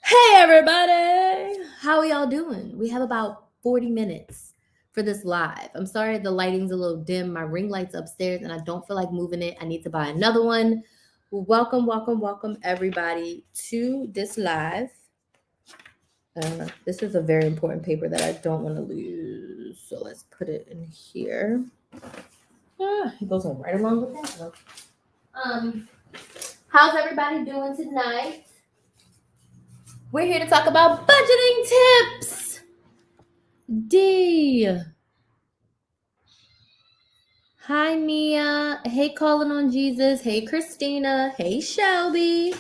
Hey everybody! How are y'all doing? We have about 40 minutes for this live. I'm sorry the lighting's a little dim. My ring light's upstairs and I don't feel like moving it. I need to buy another one. Welcome everybody to this live. This is a very important paper that I don't want to lose. So let's put it in here. It goes on right along with that one. How's everybody doing tonight? We're here to talk about budgeting tips. D. Hi, Mia. Hey, Calling on Jesus. Hey, Christina. Hey, Shelby.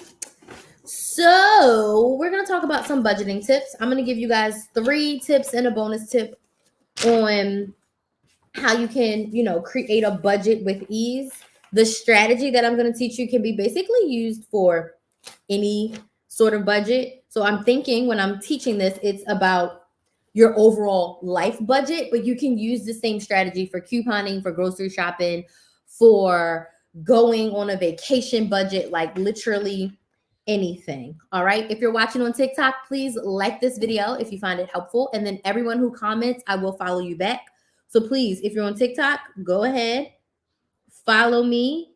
So, we're going to talk about some budgeting tips. I'm going to give you guys 3 tips and a bonus tip on how you can, create a budget with ease. The strategy that I'm going to teach you can be basically used for any sort of budget. So, I'm thinking when I'm teaching this, it's about your overall life budget, but you can use the same strategy for couponing, for grocery shopping, for going on a vacation budget, like literally anything. All right. If you're watching on TikTok, please like this video if you find it helpful. And then everyone who comments, I will follow you back. So please, if you're on TikTok, go ahead, follow me,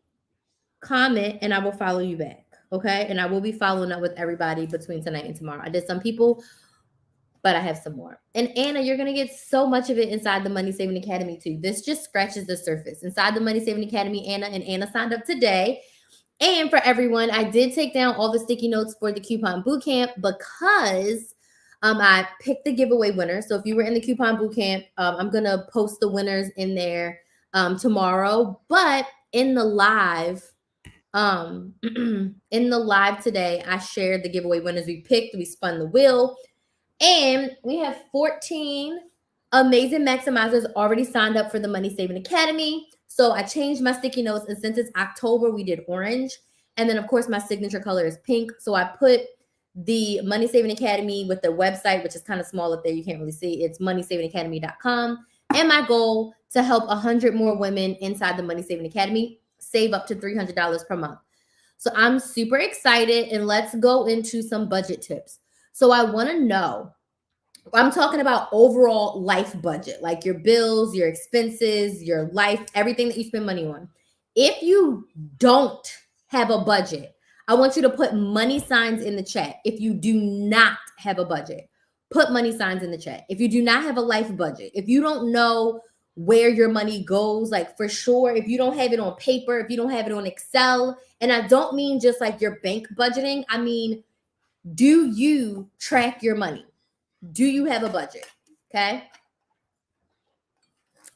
comment, and I will follow you back. Okay. And I will be following up with everybody between tonight and tomorrow. I did some people, but I have some more. And Anna, you're going to get so much of it inside the Money Saving Academy too. This just scratches the surface. Inside the Money Saving Academy, Anna signed up today. And for everyone, I did take down all the sticky notes for the coupon bootcamp because I picked the giveaway winner. So if you were in the coupon bootcamp, I'm going to post the winners in there tomorrow. But in the live, in the live today, I shared the giveaway winners we picked. We spun the wheel. And we have 14 amazing maximizers already signed up for the Money Saving Academy. So I changed my sticky notes, and since it's October, we did orange. And then, of course, my signature color is pink. So I put the Money Saving Academy with the website, which is kind of small up there. You can't really see. It's moneysavingacademy.com. And my goal to help 100 more women inside the Money Saving Academy save up to $300 per month. So I'm super excited, and let's go into some budget tips. So I want to know, I'm talking about overall life budget, like your bills, your expenses, your life, everything that you spend money on. If you don't have a budget, I want you to put money signs in the chat. If you do not have a budget, put money signs in the chat. If you do not have a life budget, if you don't know where your money goes, like for sure, if you don't have it on paper, if you don't have it on Excel, and I don't mean just like your bank budgeting, I mean, do you track your money? Do you have a budget? Okay.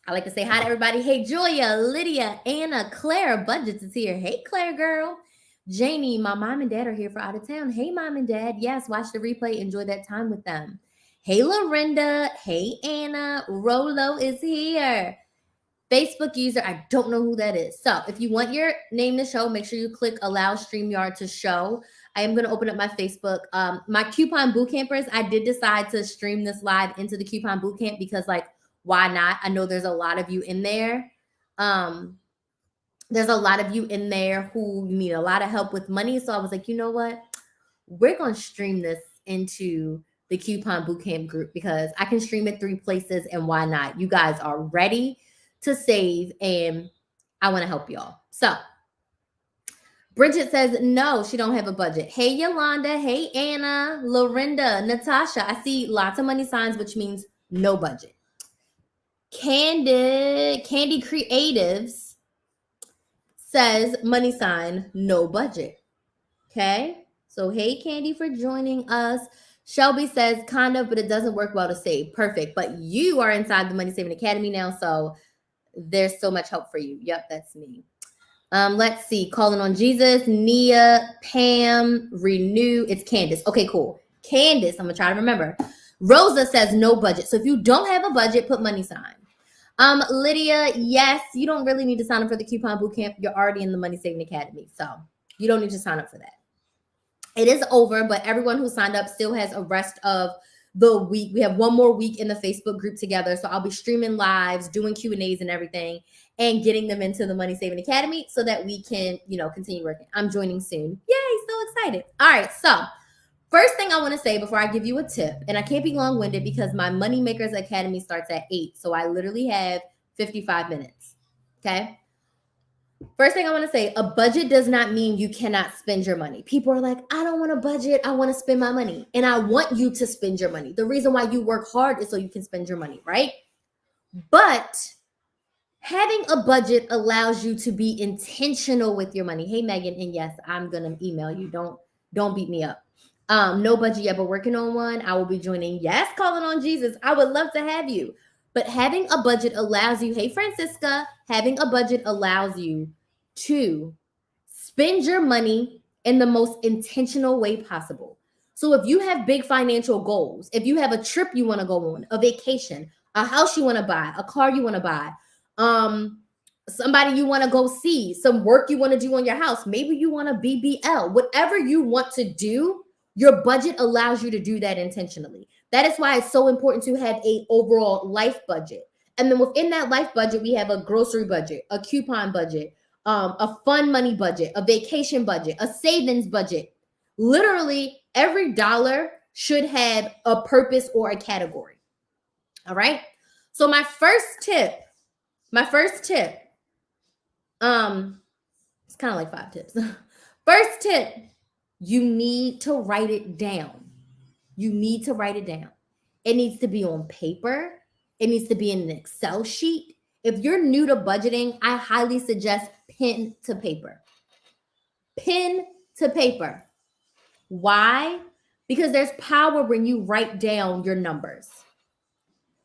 I like to say hi to everybody. Hey, Julia, Lydia, Anna, Claire, Budgets is here. Hey, Claire girl. Janie, my mom and dad are here for out of town. Hey, mom and dad. Yes, watch the replay. Enjoy that time with them. Hey, Lorinda. Hey, Anna. Rolo is here. Facebook user, I don't know who that is. So if you want your name to show, make sure you click allow StreamYard to show. I am going to open up my Facebook. My coupon bootcampers, I did decide to stream this live into the coupon bootcamp because, like, why not? I know there's a lot of you in there. There's a lot of you in there who need a lot of help with money. So I was like, you know what? We're going to stream this into the coupon bootcamp group because I can stream it 3 places, and why not? You guys are ready to save, and I want to help y'all. So Bridget says no, she don't have a budget. Hey, Yolanda. Hey, Anna, Lorinda, Natasha. I see lots of money signs, which means no budget. Candy Creatives says money sign, no budget. Okay. So hey, Candy, for joining us. Shelby says kind of, but it doesn't work well to save. Perfect. But you are inside the Money Saving Academy now, so there's so much help for you. Yep, that's me. Let's see. Calling on Jesus, Nia, Pam, Renew. It's Candace. Okay, cool. Candace, I'm gonna try to remember. Rosa says no budget. So if you don't have a budget, put money sign. Lydia, yes, you don't really need to sign up for the coupon bootcamp. You're already in the Money Saving Academy, so you don't need to sign up for that. It is over, but everyone who signed up still has a rest of the week. We have one more week in the Facebook group together. So I'll be streaming lives, doing Q&As and everything, and getting them into the Money Saving Academy so that we can, continue working. I'm joining soon. Yay, so excited. All right, so first thing I want to say before I give you a tip, and I can't be long-winded because my Money Makers Academy starts at 8, so I literally have 55 minutes. Okay. First thing I want to say, a budget does not mean you cannot spend your money. People are like, I don't want to budget. I want to spend my money. And I want you to spend your money. The reason why you work hard is so you can spend your money, right? But having a budget allows you to be intentional with your money. Hey, Megan, and yes, I'm going to email you. Don't beat me up. No budget yet, but working on one. I will be joining. Yes, calling on Jesus. I would love to have you. But having a budget allows you, hey, Francisca, having a budget allows you to spend your money in the most intentional way possible. So if you have big financial goals, if you have a trip you want to go on, a vacation, a house you want to buy, a car you want to buy, somebody you want to go see, some work you want to do on your house, maybe you want a BBL, whatever you want to do, your budget allows you to do that intentionally. That is why it's so important to have a overall life budget. And then within that life budget, we have a grocery budget, a coupon budget, a fun money budget, a vacation budget, a savings budget. Literally every dollar should have a purpose or a category. All right. So my first tip, it's kind of like 5 tips. First tip, you need to write it down. You need to write it down. It needs to be on paper. It needs to be in an Excel sheet. If you're new to budgeting, I highly suggest pen to paper. Pen to paper. Why? Because there's power when you write down your numbers.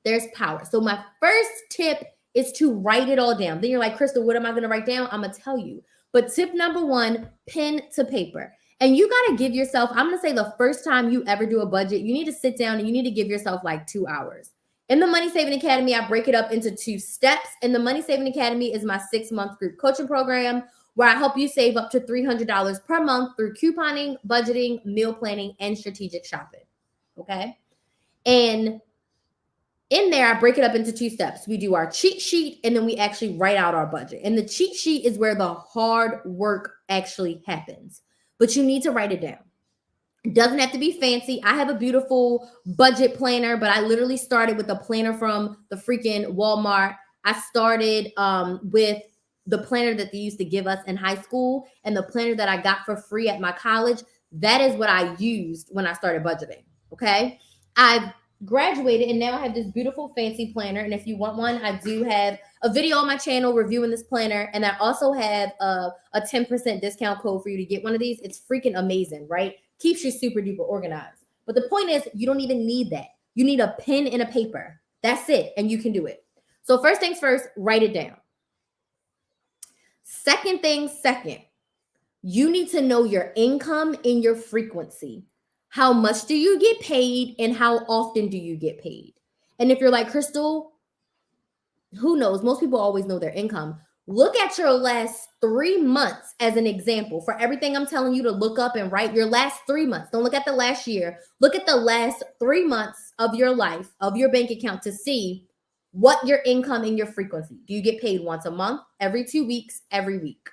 There's power. So my first tip is to write it all down. Then you're like, Crystal, what am I going to write down? I'm going to tell you. But tip number 1, pen to paper. And you got to give yourself, I'm going to say the first time you ever do a budget, you need to sit down and you need to give yourself like 2 hours. In the Money Saving Academy, I break it up into 2 steps. And the Money Saving Academy is my 6-month group coaching program where I help you save up to $300 per month through couponing, budgeting, meal planning, and strategic shopping. Okay. And in there, I break it up into 2 steps. We do our cheat sheet and then we actually write out our budget. And the cheat sheet is where the hard work actually happens. But you need to write it down. It doesn't have to be fancy. I have a beautiful budget planner, but I literally started with a planner from the freaking Walmart. I started with the planner that they used to give us in high school and the planner that I got for free at my college. That is what I used when I started budgeting. Okay. I've graduated and now I have this beautiful fancy planner. And if you want one, I do have a video on my channel reviewing this planner. And I also have a 10% discount code for you to get one of these. It's freaking amazing, right? Keeps you super duper organized. But the point is, you don't even need that. You need a pen and a paper. That's it. And you can do it. So first things first, write it down. Second thing, you need to know your income and your frequency. How much do you get paid and how often do you get paid? And if you're like, Crystal, who knows? Most people always know their income. Look at your last 3 months as an example. For everything I'm telling you to look up and write, your last 3 months. Don't look at the last year. Look at the last 3 months of your life, of your bank account to see what your income and your frequency. Do you get paid once a month, every 2 weeks, every week?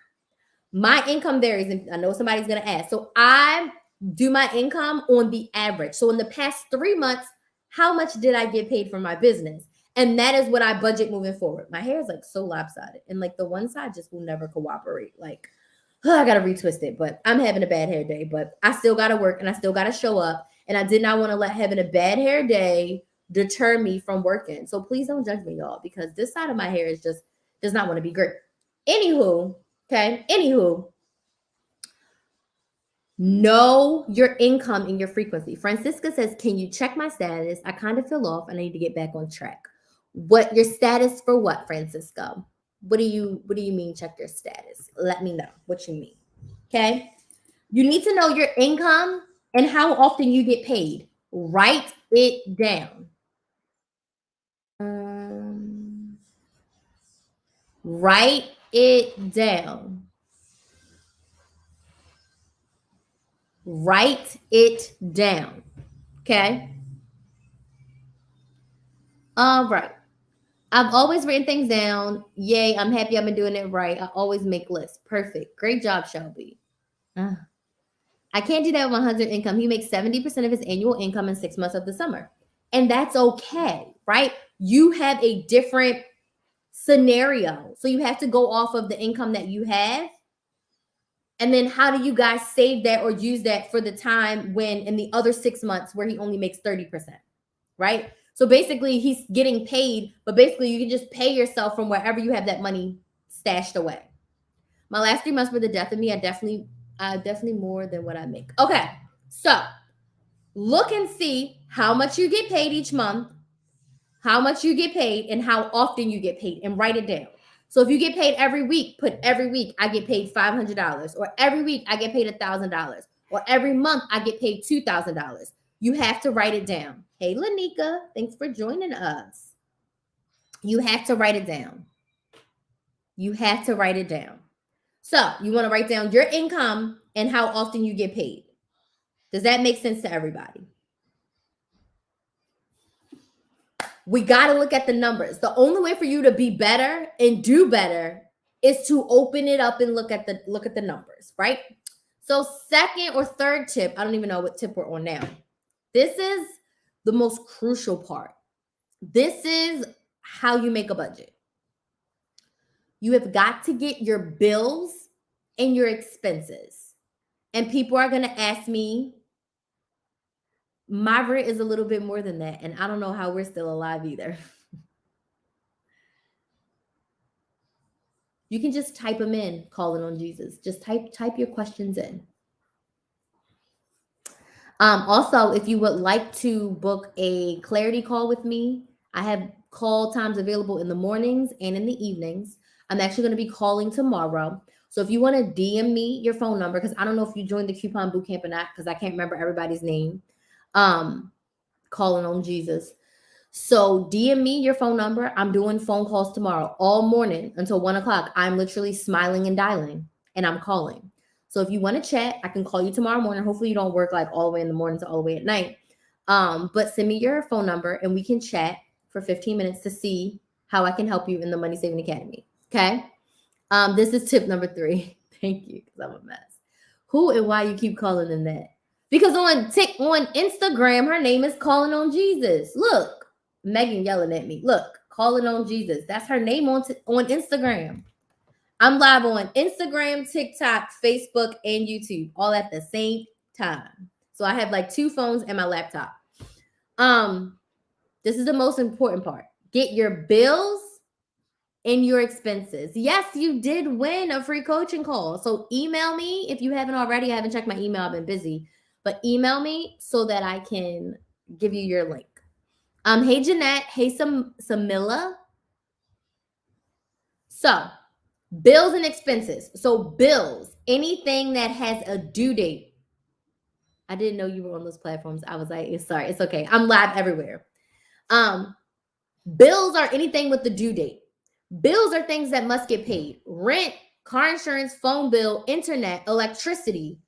My income varies, and I know somebody's going to ask. So I do my income on the average. So in the past 3 months, how much did I get paid for my business? And that is what I budget moving forward. My hair is like so lopsided and like the one side just will never cooperate. Like, I got to retwist it, but I'm having a bad hair day, but I still got to work and I still got to show up. And I did not want to let having a bad hair day deter me from working. So please don't judge me, y'all, because this side of my hair is just does not want to be great. Anywho, know your income and your frequency. Francisca says, can you check my status? I kind of fell off and I need to get back on track. What your status for what, Francisca? What do you mean check your status? Let me know what you mean. Okay. You need to know your income and how often you get paid. Write it down. Write it down. Write it down. Okay. All right. I've always written things down. Yay. I'm happy I've been doing it right. I always make lists. Perfect. Great job, Shelby. I can't do that with 100 income. He makes 70% of his annual income in 6 months of the summer. And that's okay, right? You have a different scenario. So you have to go off of the income that you have. And then how do you guys save that or use that for the time when in the other 6 months where he only makes 30%, right? So basically he's getting paid, but basically you can just pay yourself from wherever you have that money stashed away. My last 3 months for the death of me, I definitely more than what I make. Okay, so look and see how much you get paid each month, how much you get paid, and how often you get paid, and write it down. So if you get paid every week, put every week I get paid $500, or every week I get paid $1,000, or every month I get paid $2,000. You have to write it down. Hey, Lanika, thanks for joining us. You have to write it down. You have to write it down. So you want to write down your income and how often you get paid. Does that make sense to everybody? We got to look at the numbers. The only way for you to be better and do better is to open it up and look at the numbers, right? So second or third tip, I don't even know what tip we're on now. This is the most crucial part. This is how you make a budget. You have got to get your bills and your expenses. And people are going to ask me, my rent is a little bit more than that. And I don't know how we're still alive either. You can just type them in, calling on Jesus. Just type your questions in. Also, if you would like to book a clarity call with me, I have call times available in the mornings and in the evenings. I'm actually going to be calling tomorrow. So if you want to DM me your phone number, because I don't know if you joined the coupon bootcamp or not, because I can't remember everybody's name. Calling on Jesus. So DM me your phone number. I'm doing phone calls tomorrow all morning until 1:00. I'm literally smiling and dialing, and I'm calling. So if you want to chat, I can call you tomorrow morning. Hopefully you don't work like all the way in the morning to all the way at night. But send me your phone number and we can chat for 15 minutes to see how I can help you in the Money Saving Academy. Okay. This is tip number 3. Thank you, because I'm a mess. Who and why you keep calling them that? Because on Instagram, her name is Calling on Jesus. Look, Megan yelling at me. Look, Calling on Jesus. That's her name on Instagram. I'm live on Instagram, TikTok, Facebook, and YouTube all at the same time. So I have like 2 phones and my laptop. This is the most important part. Get your bills and your expenses. Yes, you did win a free coaching call. So email me if you haven't already. I haven't checked my email. I've been busy. But email me so that I can give you your link. Hey, Jeanette. Hey, Samilla. So, bills and expenses. So, bills, anything that has a due date. I didn't know you were on those platforms. I was like, sorry, it's okay. I'm live everywhere. Bills are anything with the due date. Bills are things that must get paid. Rent, car insurance, phone bill, internet, electricity,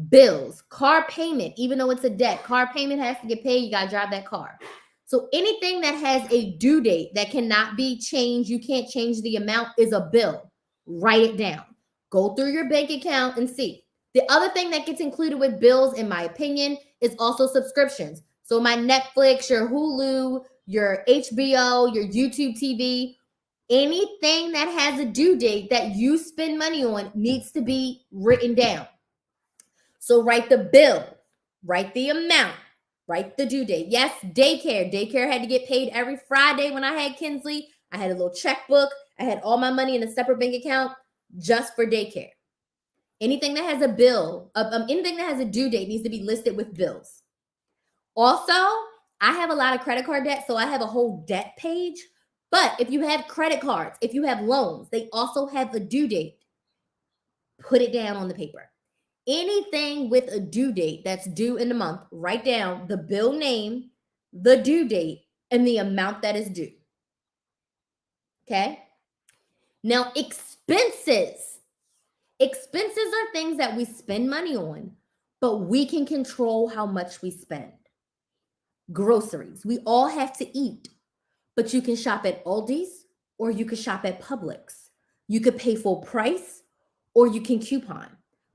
bills, car payment, even though it's a debt, car payment has to get paid. You got to drive that car. So anything that has a due date that cannot be changed, you can't change the amount, is a bill. Write it down. Go through your bank account and see. The other thing that gets included with bills, in my opinion, is also subscriptions. So my Netflix, your Hulu, your HBO, your YouTube TV, anything that has a due date that you spend money on needs to be written down. So write the bill, write the amount, write the due date. Yes, daycare. Daycare had to get paid every Friday when I had Kinsley. I had a little checkbook. I had all my money in a separate bank account just for daycare. Anything that has a bill, anything that has a due date needs to be listed with bills. Also, I have a lot of credit card debt, so I have a whole debt page. But if you have credit cards, if you have loans, they also have a due date. Put it down on the paper. Anything with a due date that's due in the month, write down the bill name, the due date, and the amount that is due. Okay? Now, expenses. Expenses are things that we spend money on, but we can control how much we spend. Groceries. We all have to eat, but you can shop at Aldi's or you can shop at Publix. You could pay full price or you can coupon.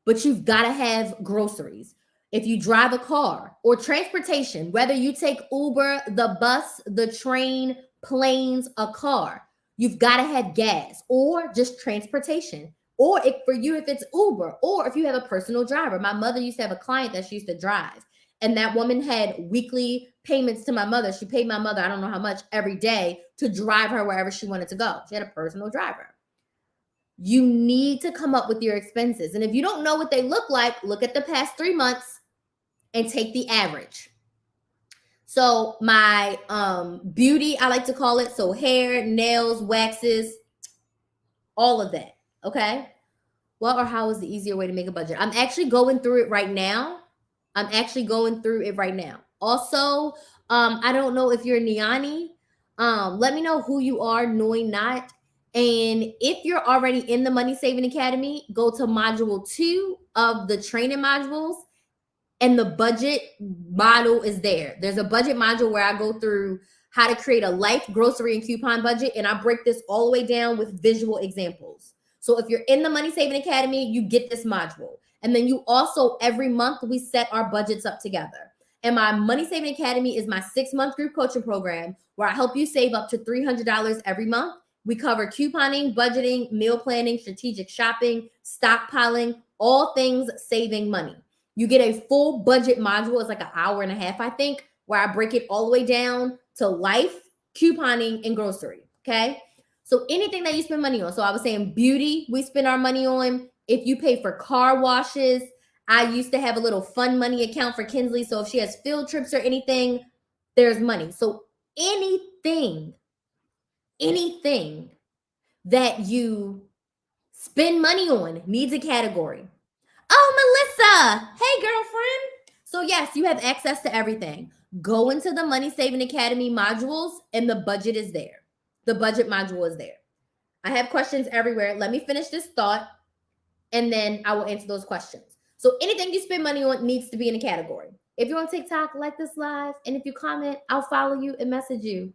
but you've got to have groceries. If you drive a car or transportation, whether you take Uber, the bus, the train, planes, a car, you've got to have gas or just transportation. Or if for you, if it's Uber, or if you have a personal driver. My mother used to have a client that she used to drive, and that woman had weekly payments to my mother. She paid my mother, I don't know how much, every day to drive her wherever she wanted to go. She had a personal driver. You need to come up with your expenses. And if you don't know what they look like, look at the past 3 months and take the average. So my beauty, I like to call it, so hair, nails, waxes, all of that. Okay. What or how is the easier way to make a budget? I'm actually going through it right now. Also, I don't know if you're Niani. Let me know who you are, knowing not. And if you're already in the Money Saving Academy, go to module 2 of the training modules, and the budget model is there. There's a budget module where I go through how to create a life, grocery, and coupon budget, and I break this all the way down with visual examples. So if you're in the Money Saving Academy, you get this module. And then you also, every month, we set our budgets up together. And my Money Saving Academy is my 6-month group coaching program where I help you save up to $300 every month. We cover couponing, budgeting, meal planning, strategic shopping, stockpiling, all things saving money. You get a full budget module. It's like an hour and a half, I think, where I break it all the way down to life, couponing, and grocery. Okay. So anything that you spend money on. So I was saying beauty, we spend our money on. If you pay for car washes, I used to have a little fun money account for Kinsley. So if she has field trips or anything, there's money. So anything that you spend money on needs a category. Oh, Melissa. Hey, girlfriend. So yes, you have access to everything. Go into the Money Saving Academy modules and the budget is there. The budget module is there. I have questions everywhere. Let me finish this thought and then I will answer those questions. So anything you spend money on needs to be in a category. If you're on TikTok, like this live. And if you comment, I'll follow you and message you.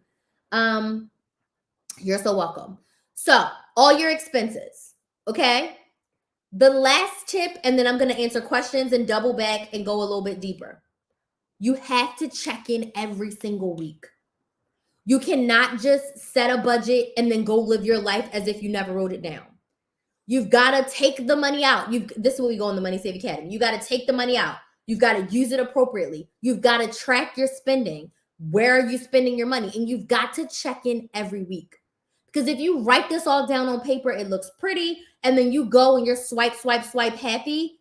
You're so welcome. So all your expenses, okay? The last tip, and then I'm going to answer questions and double back and go a little bit deeper. You have to check in every single week. You cannot just set a budget and then go live your life as if you never wrote it down. You've got to take the money out. This is where we go in the Money Save Academy. You got to take the money out. You've got to use it appropriately. You've got to track your spending. Where are you spending your money? And you've got to check in every week. Because if you write this all down on paper, it looks pretty, and then you go and you're swipe happy,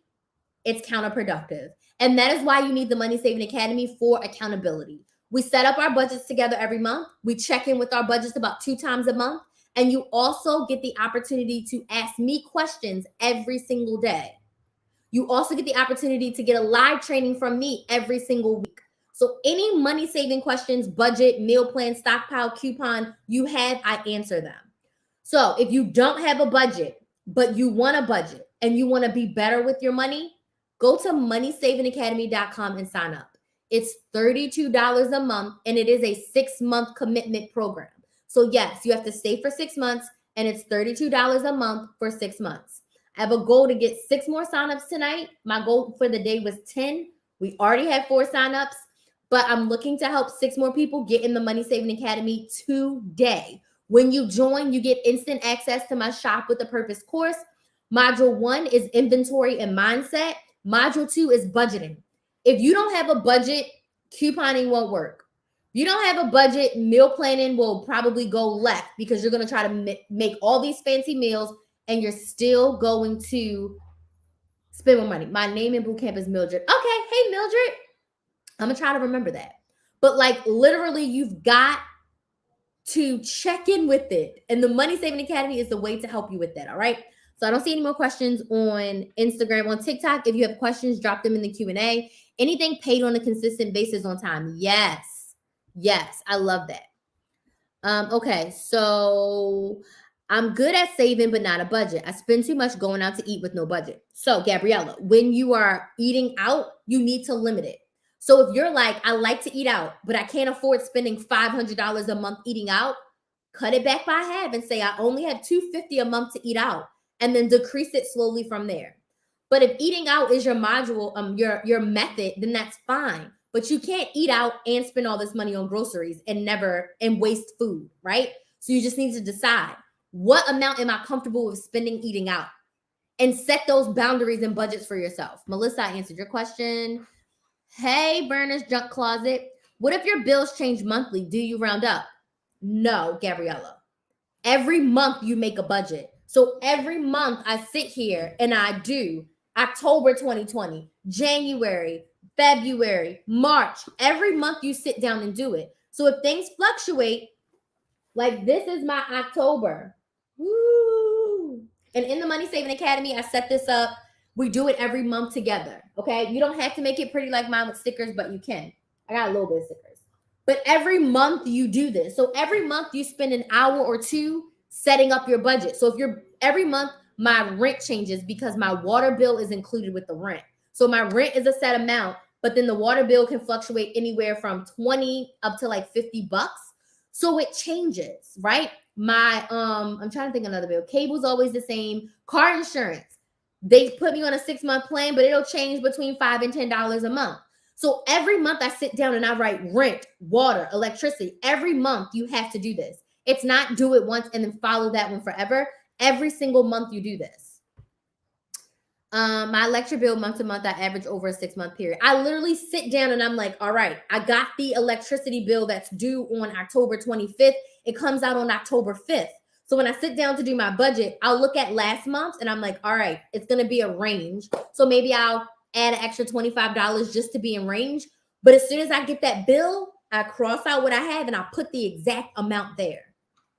it's counterproductive. And that is why you need the Money Saving Academy for accountability. We set up our budgets together every month. We check in with our budgets about 2 times a month. And you also get the opportunity to ask me questions every single day. You also get the opportunity to get a live training from me every single week. So any money saving questions, budget, meal plan, stockpile, coupon you have, I answer them. So if you don't have a budget, but you want a budget and you want to be better with your money, go to moneysavingacademy.com and sign up. It's $32 a month and it is a 6-month commitment program. So yes, you have to stay for 6 months and it's $32 a month for 6 months. I have a goal to get 6 more signups tonight. My goal for the day was 10. We already have 4 signups, but I'm looking to help 6 more people get in the Money Saving Academy today. When you join, you get instant access to my Shop with a Purpose course. Module 1 is inventory and mindset. Module 2 is budgeting. If you don't have a budget, couponing won't work. If you don't have a budget, meal planning will probably go left because you're going to try to make all these fancy meals and you're still going to spend more money. My name in boot camp is Mildred. Okay, hey Mildred. I'm going to try to remember that. But like literally you've got to check in with it. And the Money Saving Academy is the way to help you with that, all right? So I don't see any more questions on Instagram. On TikTok, if you have questions, drop them in the Q&A. Anything paid on a consistent basis on time? Yes. Yes, I love that. Okay, so I'm good at saving, but not a budget. I spend too much going out to eat with no budget. So Gabriella, when you are eating out, you need to limit it. So if you're like, I like to eat out, but I can't afford spending $500 a month eating out, cut it back by half and say, I only have $250 a month to eat out, and then decrease it slowly from there. But if eating out is your module, your method, then that's fine. But you can't eat out and spend all this money on groceries and waste food, right? So you just need to decide, what amount am I comfortable with spending eating out? And set those boundaries and budgets for yourself. Melissa, I answered your question. Hey, Burner's Junk Closet. What if your bills change monthly? Do you round up? No, Gabriella. Every month you make a budget. So every month I sit here and I do October 2020, January, February, March. Every month you sit down and do it. So if things fluctuate, like this is my October. Woo! And in the Money Saving Academy, I set this up. We do it every month together. Okay. You don't have to make it pretty like mine with stickers, but you can. I got a little bit of stickers. But every month you do this. So every month you spend an hour or two setting up your budget. So every month my rent changes because my water bill is included with the rent. So my rent is a set amount, but then the water bill can fluctuate anywhere from 20 up to like $50. So it changes, right? I'm trying to think of another bill. Cable's always the same. Car insurance. They put me on a 6-month plan, but it'll change between $5 and $10 a month. So every month I sit down and I write rent, water, electricity. Every month you have to do this. It's not do it once and then follow that one forever. Every single month you do this. My electric bill month to month, I average over a 6-month period. I literally sit down and I'm like, all right, I got the electricity bill that's due on October 25th. It comes out on October 5th. So when I sit down to do my budget, I'll look at last month and I'm like, all right, it's going to be a range. So maybe I'll add an extra $25 just to be in range. But as soon as I get that bill, I cross out what I have and I put the exact amount there.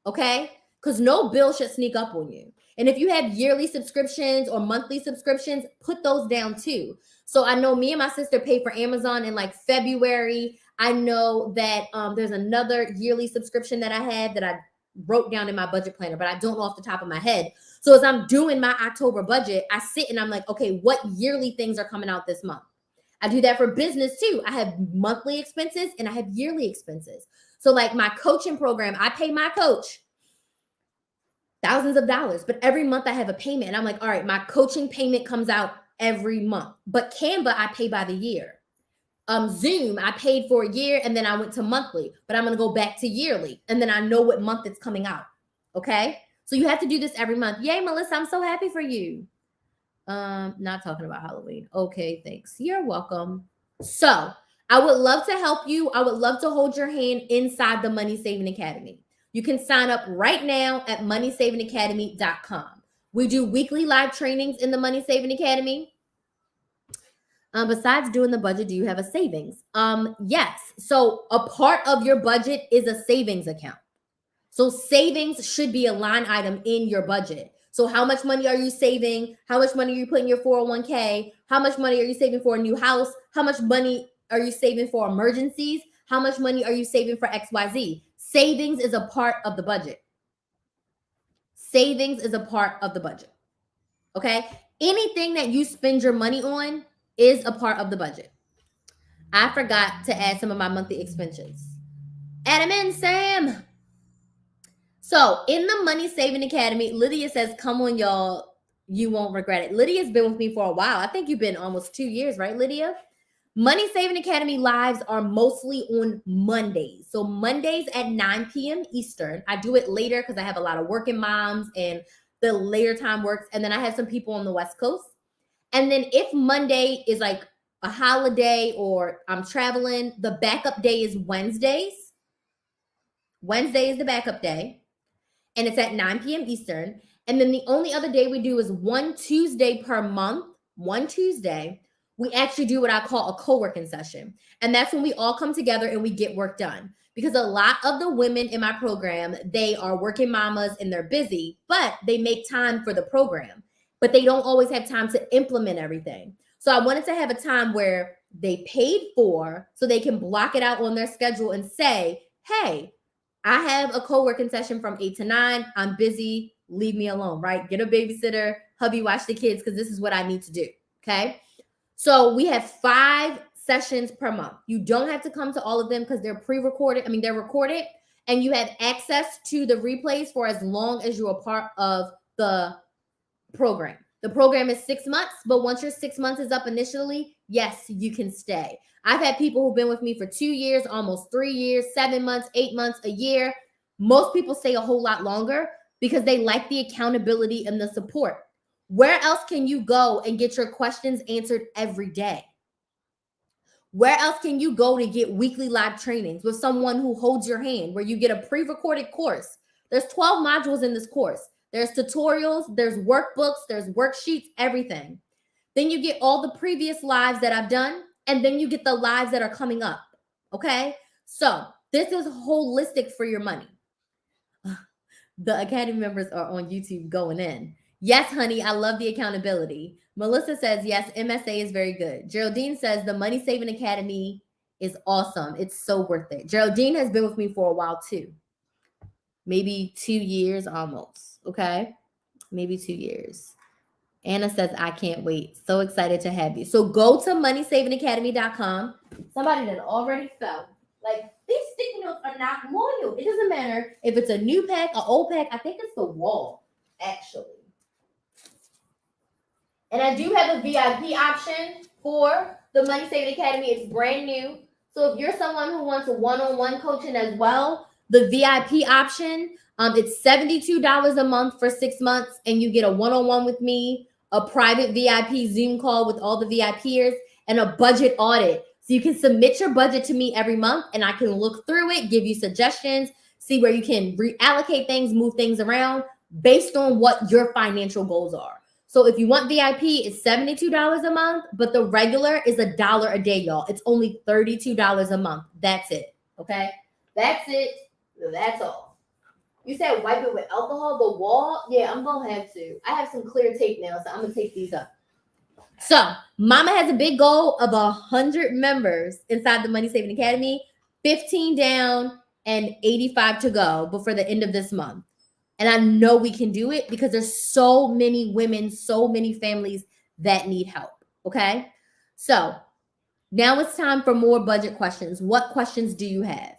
Okay? Because no bill should sneak up on you. And if you have yearly subscriptions or monthly subscriptions, put those down too. So I know me and my sister paid for Amazon in like February. I know that there's another yearly subscription that I had that I wrote down in my budget planner, but I don't know off the top of my head. So as I'm doing my October budget, I sit and I'm like, okay, what yearly things are coming out this month? I do that for business too. I have monthly expenses and I have yearly expenses. So like my coaching program, I pay my coach thousands of dollars, but every month I have a payment and I'm like, all right, my coaching payment comes out every month, but Canva, I pay by the year. Zoom, I paid for a year and then I went to monthly, but I'm going to go back to yearly. And then I know what month it's coming out. Okay. So you have to do this every month. Yay, Melissa. I'm so happy for you. Not talking about Halloween. Okay. Thanks. You're welcome. So I would love to help you. I would love to hold your hand inside the Money Saving Academy. You can sign up right now at moneysavingacademy.com. We do weekly live trainings in the Money Saving Academy. Besides doing the budget, do you have a savings? Yes. So a part of your budget is a savings account. So savings should be a line item in your budget. So how much money are you saving? How much money are you putting in your 401k? How much money are you saving for a new house? How much money are you saving for emergencies? How much money are you saving for XYZ? Savings is a part of the budget. Savings is a part of the budget. Okay? Anything that you spend your money on is a part of the budget. I forgot to add some of my monthly expenses. Add them in, Sam. So in the Money Saving Academy, Lydia says, come on, y'all. You won't regret it. Lydia's been with me for a while. I think you've been almost 2 years, right, Lydia? Money Saving Academy lives are mostly on Mondays. So Mondays at 9 p.m. Eastern. I do it later because I have a lot of working moms and the later time works. And then I have some people on the West Coast. And then if Monday is like a holiday or I'm traveling, the backup day is Wednesdays. Wednesday is the backup day. And it's at 9 p.m. Eastern. And then the only other day we do is one Tuesday per month. One Tuesday, we actually do what I call a co-working session. And that's when we all come together and we get work done. Because a lot of the women in my program, they are working mamas and they're busy, but they make time for the program. But they don't always have time to implement everything. So I wanted to have a time where they paid for so they can block it out on their schedule and say, hey, I have a co-working session from 8 to 9. I'm busy. Leave me alone, right? Get a babysitter, hubby, watch the kids because this is what I need to do, okay? So we have 5 sessions per month. You don't have to come to all of them because they're pre-recorded. They're recorded and you have access to the replays for as long as you're a part of the program. The program is 6 months, but once your 6 months is up initially, yes, you can stay. I've had people who've been with me for 2 years, almost 3 years, 7 months, 8 months, a year. Most people stay a whole lot longer because they like the accountability and the support. Where else can you go and get your questions answered every day? Where else can you go to get weekly live trainings with someone who holds your hand, where you get a pre-recorded course? There's 12 modules in this course. There's tutorials, there's workbooks, there's worksheets, everything. Then you get all the previous lives that I've done, and then you get the lives that are coming up, okay? So this is holistic for your money. The Academy members are on YouTube going in. Yes, honey, I love the accountability. Melissa says, yes, MSA is very good. Geraldine says, the Money Saving Academy is awesome. It's so worth it. Geraldine has been with me for a while too. Maybe 2 years almost, okay? Maybe 2 years. Anna says, I can't wait. So excited to have you. So go to moneysavingacademy.com. Somebody that already fell. Like, these sticky notes are not loyal. It doesn't matter if it's a new pack, an old pack. I think it's the wall, actually. And I do have a VIP option for the Money Saving Academy. It's brand new. So if you're someone who wants a one-on-one coaching as well, the VIP option, it's $72 a month for 6 months, and you get a one-on-one with me, a private VIP Zoom call with all the VIPers, and a budget audit. So you can submit your budget to me every month, and I can look through it, give you suggestions, see where you can reallocate things, move things around based on what your financial goals are. So if you want VIP, it's $72 a month, but the regular is $1 a day, y'all. It's only $32 a month. That's it, okay? That's it. That's all. You said wipe it with alcohol, the wall? Yeah, I'm going to have to. I have some clear tape now, so I'm going to take these up. So Mama has a big goal of 100 members inside the Money Saving Academy, 15 down and 85 to go before the end of this month. And I know we can do it because there's so many women, so many families that need help, okay? So now it's time for more budget questions. What questions do you have?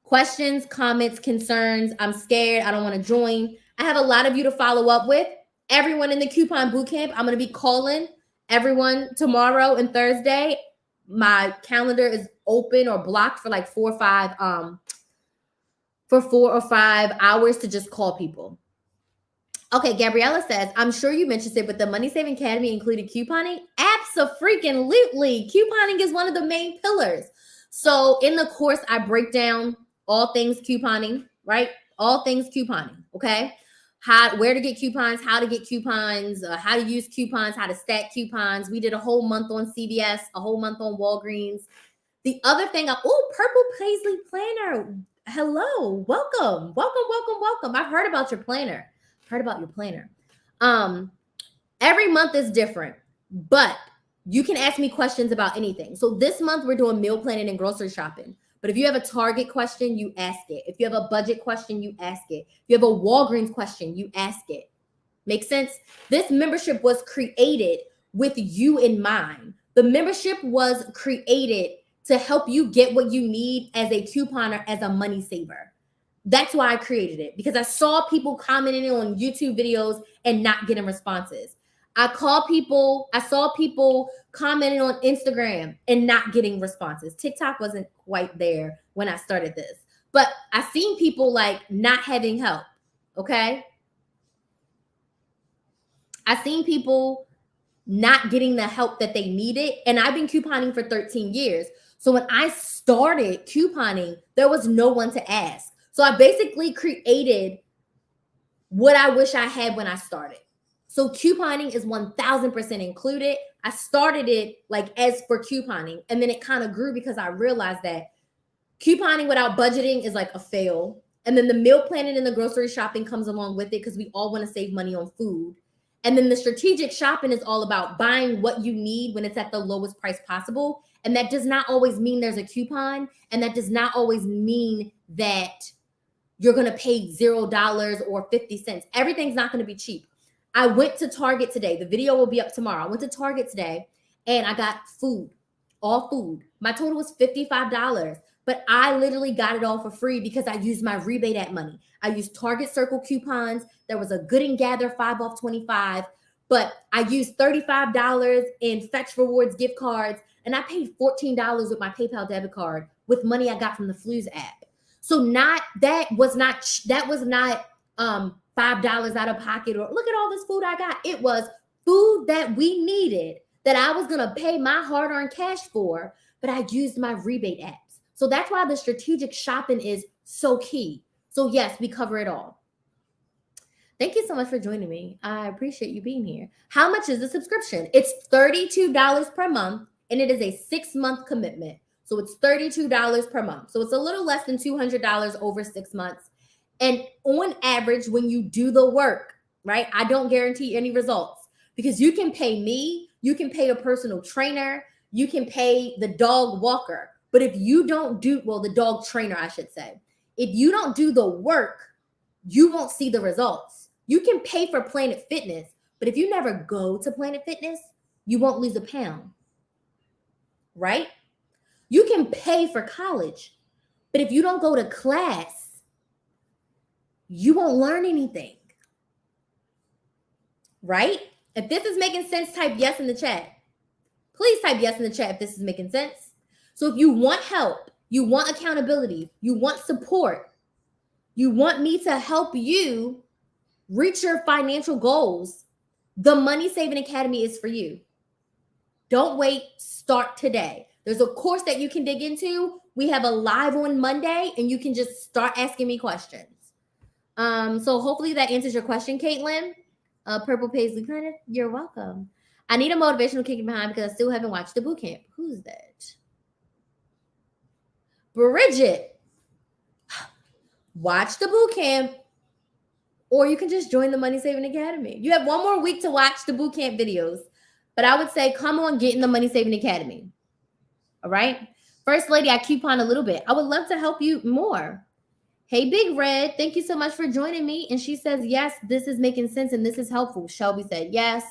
Questions, comments, concerns. I'm scared. I don't want to join. I have a lot of you to follow up with. Everyone in the coupon bootcamp, I'm going to be calling everyone tomorrow and Thursday. My calendar is open or blocked for like 4 or 5 hours to just call people. Okay, Gabriella says, I'm sure you mentioned it, but the Money Saving Academy included couponing? Abso-freaking-lutely. Couponing is one of the main pillars. So in the course, I break down all things couponing, right? All things couponing, okay? Where to get coupons, how to get coupons, how to use coupons, how to stack coupons. We did a whole month on CVS, a whole month on Walgreens. The other thing, Purple Paisley Planner. Hello, welcome. I've heard about your planner. Every month is different, but you can ask me questions about anything. So this month we're doing meal planning and grocery shopping. But if you have a Target question, you ask it. If you have a budget question, you ask it. If you have a Walgreens question, you ask it. Make sense? This membership was created with you in mind. The membership was created to help you get what you need as a couponer, as a money saver. That's why I created it, because I saw people commenting on YouTube videos and not getting responses. I saw people commenting on Instagram and not getting responses. TikTok wasn't quite there when I started this, but I seen people like not having help. Okay. I seen people not getting the help that they needed. And I've been couponing for 13 years. So when I started couponing, there was no one to ask. So I basically created what I wish I had when I started. So couponing is 1000% included. I started it like as for couponing, and then it kind of grew because I realized that couponing without budgeting is like a fail. And then the meal planning and the grocery shopping comes along with it because we all want to save money on food. And then the strategic shopping is all about buying what you need when it's at the lowest price possible. And that does not always mean there's a coupon. And that does not always mean that you're going to pay $0 or 50 cents. Everything's not going to be cheap. I went to Target today. The video will be up tomorrow. I went to Target today and I got food, all food. My total was $55, but I literally got it all for free because I used my rebate at money. I used Target Circle coupons. There was a Good and Gather 5 off 25, but I used $35 in Fetch Rewards gift cards, and I paid $14 with my PayPal debit card with money I got from the Flues app. So that was not $5 out of pocket, or look at all this food I got. It was food that we needed, that I was gonna pay my hard-earned cash for, but I used my rebate apps. So that's why the strategic shopping is so key. So yes, we cover it all. Thank you so much for joining me. I appreciate you being here. How much is the subscription? It's $32 per month, and it is a 6-month commitment. So it's $32 per month. So it's a little less than $200 over 6 months. And on average, when you do the work, right, I don't guarantee any results, because you can pay me, you can pay a personal trainer, you can pay the dog walker. But if you don't do, well, the dog trainer, I should say, if you don't do the work, you won't see the results. You can pay for Planet Fitness, but if you never go to Planet Fitness, you won't lose a pound, right? You can pay for college, but if you don't go to class, you won't learn anything, right? If this is making sense, type yes in the chat. Please type yes in the chat if this is making sense. So if you want help, you want accountability, you want support, you want me to help you reach your financial goals, the Money Saving Academy is for you. Don't wait. Start today. There's a course that you can dig into. We have a live on Monday, and you can just start asking me questions. So hopefully that answers your question, Caitlin. Purple Paisley Planet, you're welcome. I need a motivational kicking behind because I still haven't watched the boot camp. Who's that? Bridget. Watch the boot camp, or you can just join the Money Saving Academy. You have one more week to watch the boot camp videos, but I would say come on, get in the Money Saving Academy. All right? First Lady, I coupon a little bit. I would love to help you more. Hey, Big Red, thank you so much for joining me. And she says, yes, this is making sense and this is helpful. Shelby said, yes,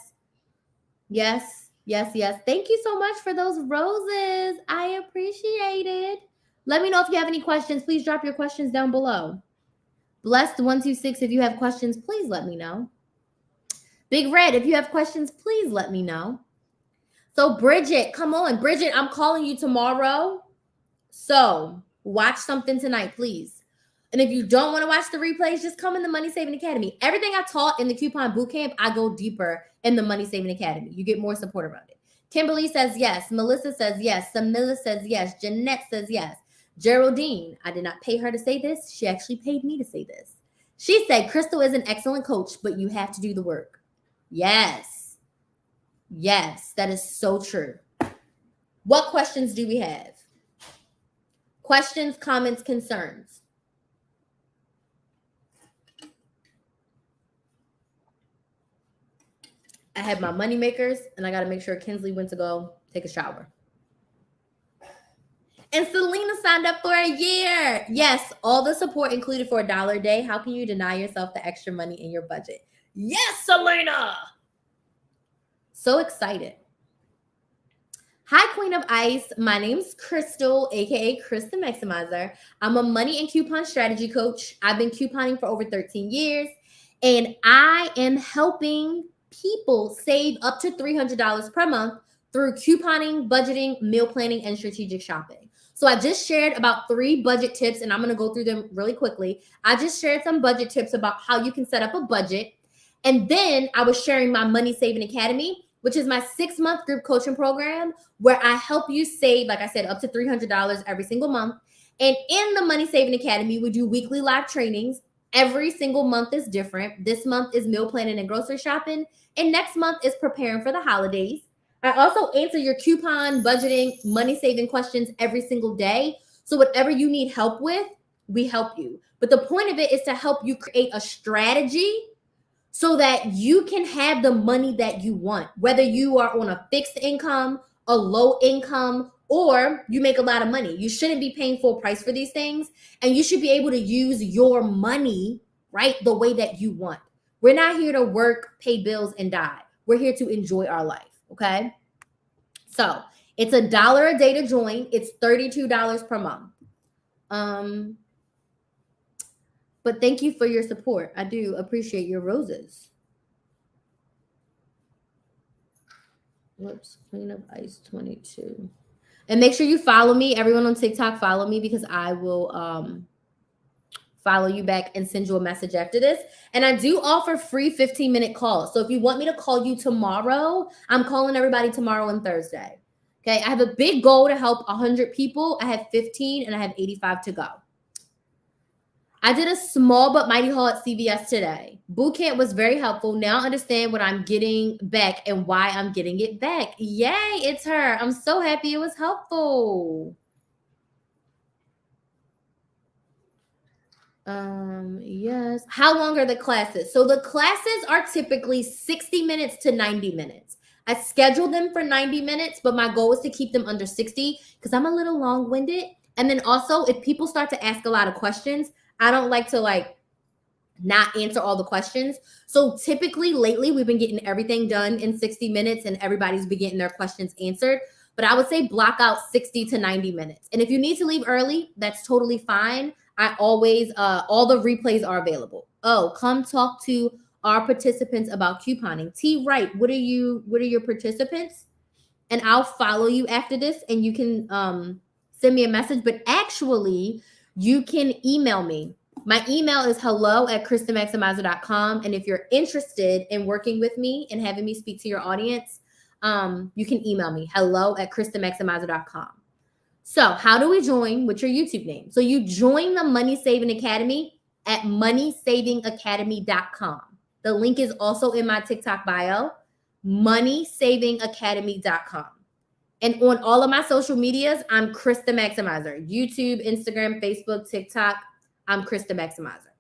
yes, yes, yes. Thank you so much for those roses. I appreciate it. Let me know if you have any questions. Please drop your questions down below. Blessed126, if you have questions, please let me know. Big Red, if you have questions, please let me know. So Bridget, come on. Bridget, I'm calling you tomorrow. So watch something tonight, please. And if you don't want to watch the replays, just come in the Money Saving Academy. Everything I taught in the coupon bootcamp, I go deeper in the Money Saving Academy. You get more support around it. Kimberly says yes. Melissa says yes. Samila says yes. Jeanette says yes. Geraldine, I did not pay her to say this. She actually paid me to say this. She said, Crystal is an excellent coach, but you have to do the work. Yes. Yes, that is so true. What questions do we have? Questions, comments, concerns? I have my money makers, and I got to make sure Kinsley went to go take a shower. And Selena signed up for a year. Yes, all the support included for $1 a day. How can you deny yourself the extra money in your budget? Yes, Selena. So excited. Hi, Queen of Ice. My name's Crystal, aka Krys the Maximizer. I'm a money and coupon strategy coach. I've been couponing for over 13 years, and I am helping people save up to $300 per month through couponing, budgeting, meal planning, and strategic shopping. So I just shared about 3 budget tips, and I'm going to go through them really quickly. I just shared some budget tips about how you can set up a budget. And then I was sharing my Money Saving Academy, which is my 6-month group coaching program where I help you save, like I said, up to $300 every single month. And in the Money Saving Academy, we do weekly live trainings. Every single month is different. This month is meal planning and grocery shopping. And next month is preparing for the holidays. I also answer your coupon, budgeting, money saving questions every single day. So whatever you need help with, we help you. But the point of it is to help you create a strategy so that you can have the money that you want, whether you are on a fixed income, a low income, or you make a lot of money. You shouldn't be paying full price for these things, and you should be able to use your money, right, the way that you want. We're not here to work, pay bills, and die. We're here to enjoy our life, okay? So it's $1 a day to join. It's $32 per month. But thank you for your support. I do appreciate your roses. Whoops. Clean up ice 22. And make sure you follow me. Everyone on TikTok, follow me because I will follow you back and send you a message after this. And I do offer free 15-minute calls. So if you want me to call you tomorrow, I'm calling everybody tomorrow and Thursday. Okay. I have a big goal to help 100 people. I have 15 and I have 85 to go. I did a small but mighty haul at CVS today. Bootcamp was very helpful. Now I understand what I'm getting back and why I'm getting it back. Yay, it's her. I'm so happy it was helpful. Yes. How long are the classes? So the classes are typically 60 minutes to 90 minutes. I scheduled them for 90 minutes, but my goal is to keep them under 60 because I'm a little long-winded. And then also, if people start to ask a lot of questions, I don't like to not answer all the questions. So typically lately, we've been getting everything done in 60 minutes and everybody's been getting their questions answered. But I would say block out 60 to 90 minutes. And if you need to leave early, that's totally fine. I always, all the replays are available. Oh, come talk to our participants about couponing. T. Wright, what are your participants? And I'll follow you after this and you can send me a message. But actually, you can email me. My email is hello@KrysTheMaximizer.com. And if you're interested in working with me and having me speak to your audience, you can email me, hello@KrysTheMaximizer.com. So how do we join? What's your YouTube name? So you join the Money Saving Academy at moneysavingacademy.com. The link is also in my TikTok bio, moneysavingacademy.com. And on all of my social medias, I'm Krys the Maximizer. YouTube, Instagram, Facebook, TikTok, I'm Krys the Maximizer.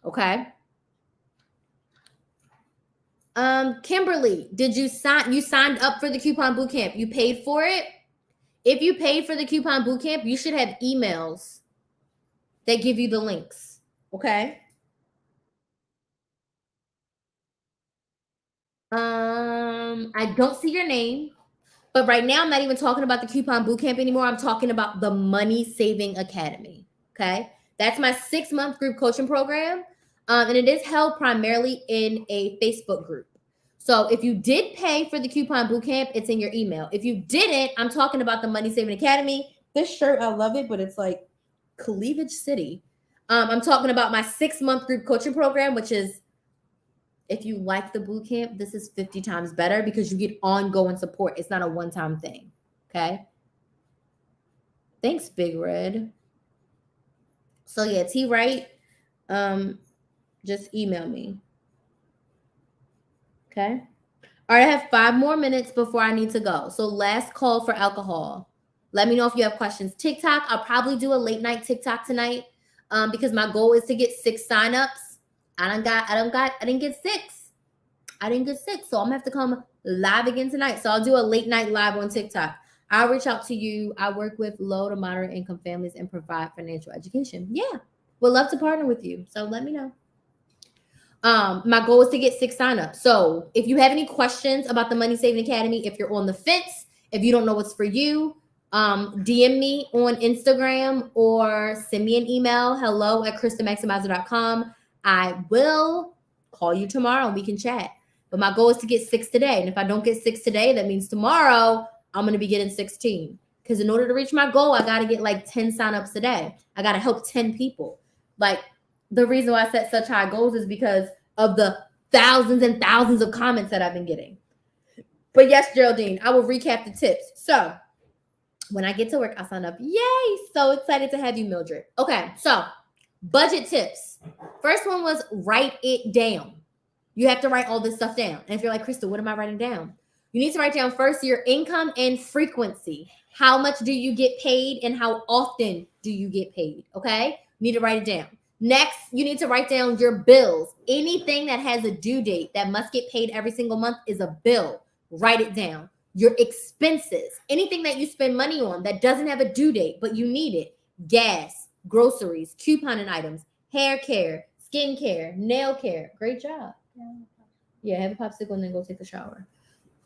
Okay. Kimberly, you signed up for the coupon bootcamp? You paid for it? If you paid for the coupon bootcamp, you should have emails that give you the links. Okay. I don't see your name, but right now I'm not even talking about the coupon bootcamp anymore. I'm talking about the Money Saving Academy. Okay. That's my 6-month group coaching program. And it is held primarily in a Facebook group. So if you did pay for the coupon bootcamp, it's in your email. If you didn't, I'm talking about the Money Saving Academy. This shirt, I love it, but it's like Cleavage City. I'm talking about my 6-month group coaching program, which is, if you like the bootcamp, this is 50 times better because you get ongoing support. It's not a one-time thing. Okay. Thanks, Big Red. So yeah, T. Wright, just email me. Okay. All right, I have 5 more minutes before I need to go. So last call for alcohol. Let me know if you have questions. TikTok, I'll probably do a late night TikTok tonight because my goal is to get 6 signups. I didn't get 6. I didn't get 6. So I'm gonna have to come live again tonight. So I'll do a late night live on TikTok. I'll reach out to you. I work with low to moderate income families and provide financial education. Yeah, would love to partner with you. So let me know. My goal is to get 6 signups. So if you have any questions about the Money Saving Academy, if you're on the fence, if you don't know what's for you, DM me on Instagram or send me an email, hello@KrysTheMaximizer.com. I will call you tomorrow and we can chat. But my goal is to get 6 today. And if I don't get 6 today, that means tomorrow I'm going to be getting 16. Because in order to reach my goal, I got to get like 10 signups a day. I got to help 10 people. Like, the reason why I set such high goals is because of the thousands and thousands of comments that I've been getting. But yes, Geraldine, I will recap the tips. So when I get to work, I'll sign up. Yay! So excited to have you, Mildred. Okay, so budget tips. First one was write it down. You have to write all this stuff down. And if you're like, Crystal, what am I writing down? You need to write down first your income and frequency. How much do you get paid and how often do you get paid? Okay, you need to write it down. Next, you need to write down your bills. Anything that has a due date that must get paid every single month is a bill. Write it down. Your expenses, anything that you spend money on that doesn't have a due date, but you need it. Gas, groceries, couponing items, hair care, skin care, nail care. Great job. Yeah, have a popsicle and then go take a shower.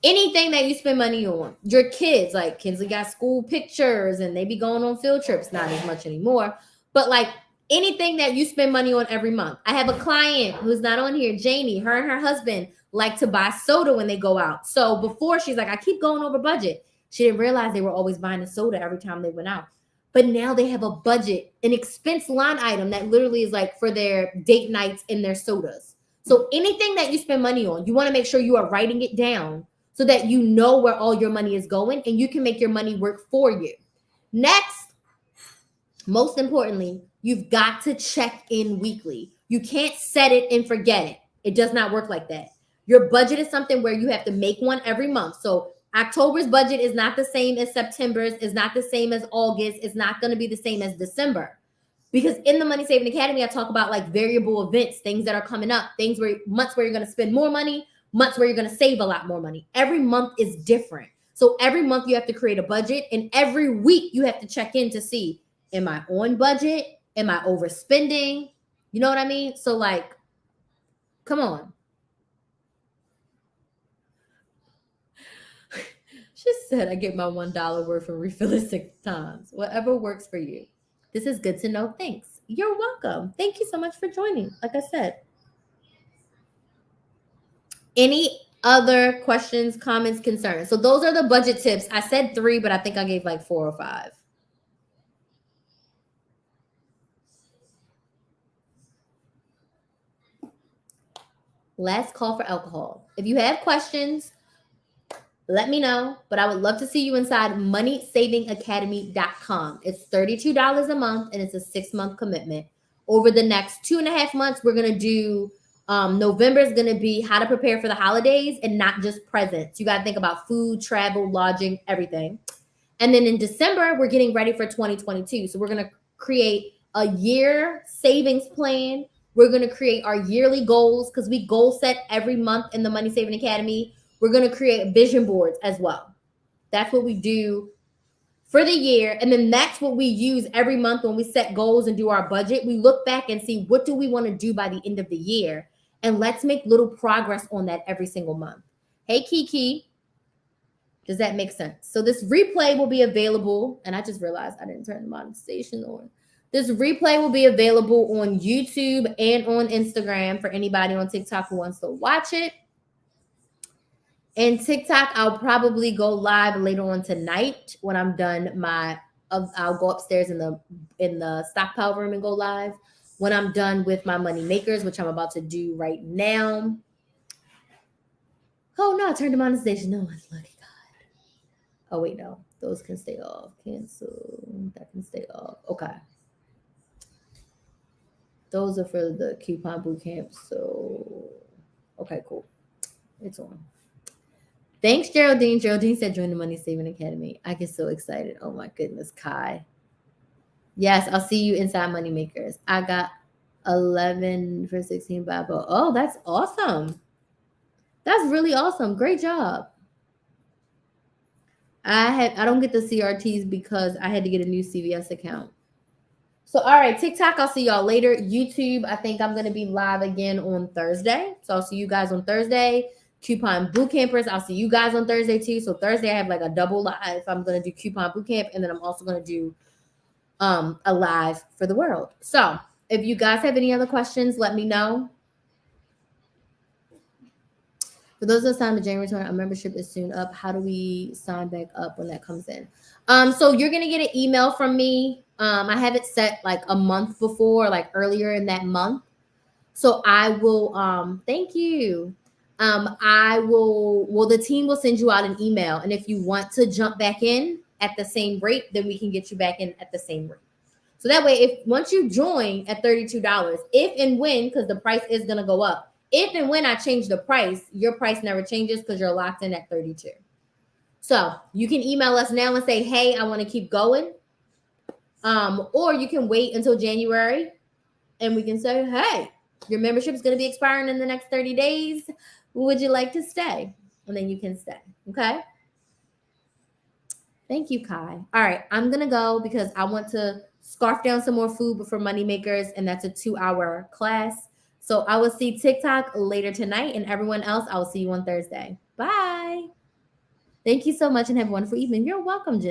Anything that you spend money on. Your kids, like Kinsley got school pictures and they be going on field trips, not as much anymore, but like anything that you spend money on every month. I have a client who's not on here, Janie. Her and her husband like to buy soda when they go out. So before, she's like, I keep going over budget. She didn't realize they were always buying a soda every time they went out. But now they have a budget, an expense line item that literally is like for their date nights and their sodas. So anything that you spend money on, you want to make sure you are writing it down so that you know where all your money is going and you can make your money work for you. Next, most importantly, you've got to check in weekly. You can't set it and forget it. It does not work like that. Your budget is something where you have to make one every month. So October's budget is not the same as September's, is not the same as August, is not going to be the same as December. Because in the Money Saving Academy, I talk about like variable events, things that are coming up, months where you're going to spend more money, months where you're going to save a lot more money. Every month is different. So every month you have to create a budget, and every week you have to check in to see, am I on budget? Am I overspending? You know what I mean? So like, come on. She said, I get my $1 worth and refill it 6 times. Whatever works for you. This is good to know. Thanks. You're welcome. Thank you so much for joining. Like I said. Any other questions, comments, concerns? So those are the budget tips. I said 3, but I think I gave like 4 or 5. Last call for alcohol. If you have questions, let me know, but I would love to see you inside moneysavingacademy.com. It's $32 a month, and it's a 6-month commitment. Over the next 2.5 months, we're going to do, November is going to be how to prepare for the holidays and not just presents. You got to think about food, travel, lodging, everything. And then in December, we're getting ready for 2022. So we're going to create a year savings plan. We're going to create our yearly goals because we goal set every month in the Money Saving Academy. We're going to create vision boards as well. That's what we do for the year. And then that's what we use every month when we set goals and do our budget. We look back and see, what do we want to do by the end of the year? And let's make little progress on that every single month. Hey, Kiki. Does that make sense? So this replay will be available. And I just realized I didn't turn the monetization on. This replay will be available on YouTube and on Instagram for anybody on TikTok who wants to watch it. And TikTok, I'll probably go live later on tonight when I'm done I'll go upstairs in the stockpile room and go live when I'm done with my money makers, which I'm about to do right now. Oh no, I turned the monetization on. Lucky God. Oh wait, no, those can stay off. Cancel. That can stay off. Okay. Those are for the coupon boot camp. So, okay, cool. It's on. Thanks, Geraldine. Geraldine said, join the Money Saving Academy. I get so excited. Oh my goodness, Kai. Yes, I'll see you inside Money Makers. I got 11 for 16 Bible. Oh, that's awesome. That's really awesome. Great job. I don't get the CRTs because I had to get a new CVS account. So, all right, TikTok, I'll see y'all later. YouTube, I think I'm going to be live again on Thursday. So I'll see you guys on Thursday. Coupon boot campers, I'll see you guys on Thursday too. So Thursday I have like a double live. I'm going to do coupon boot camp, and then I'm also going to do a live for the world. So if you guys have any other questions, let me know. For those that signed the January 20, our membership is soon up. How do we sign back up when that comes in? So you're going to get an email from me. I have it set like a month before, like earlier in that month. So I will, thank you. The team will send you out an email. And if you want to jump back in at the same rate, then we can get you back in at the same rate. So that way, once you join at $32, if and when, because the price is going to go up, if and when I change the price, your price never changes because you're locked in at 32. So you can email us now and say, hey, I want to keep going. Or you can wait until January and we can say, hey, your membership is going to be expiring in the next 30 days. Would you like to stay? And then you can stay. Okay. Thank you, Kai. All right. I'm going to go because I want to scarf down some more food before Money Makers. And that's a 2-hour class. So I will see TikTok later tonight, and everyone else, I will see you on Thursday. Bye. Thank you so much and have a wonderful evening. You're welcome, Jen.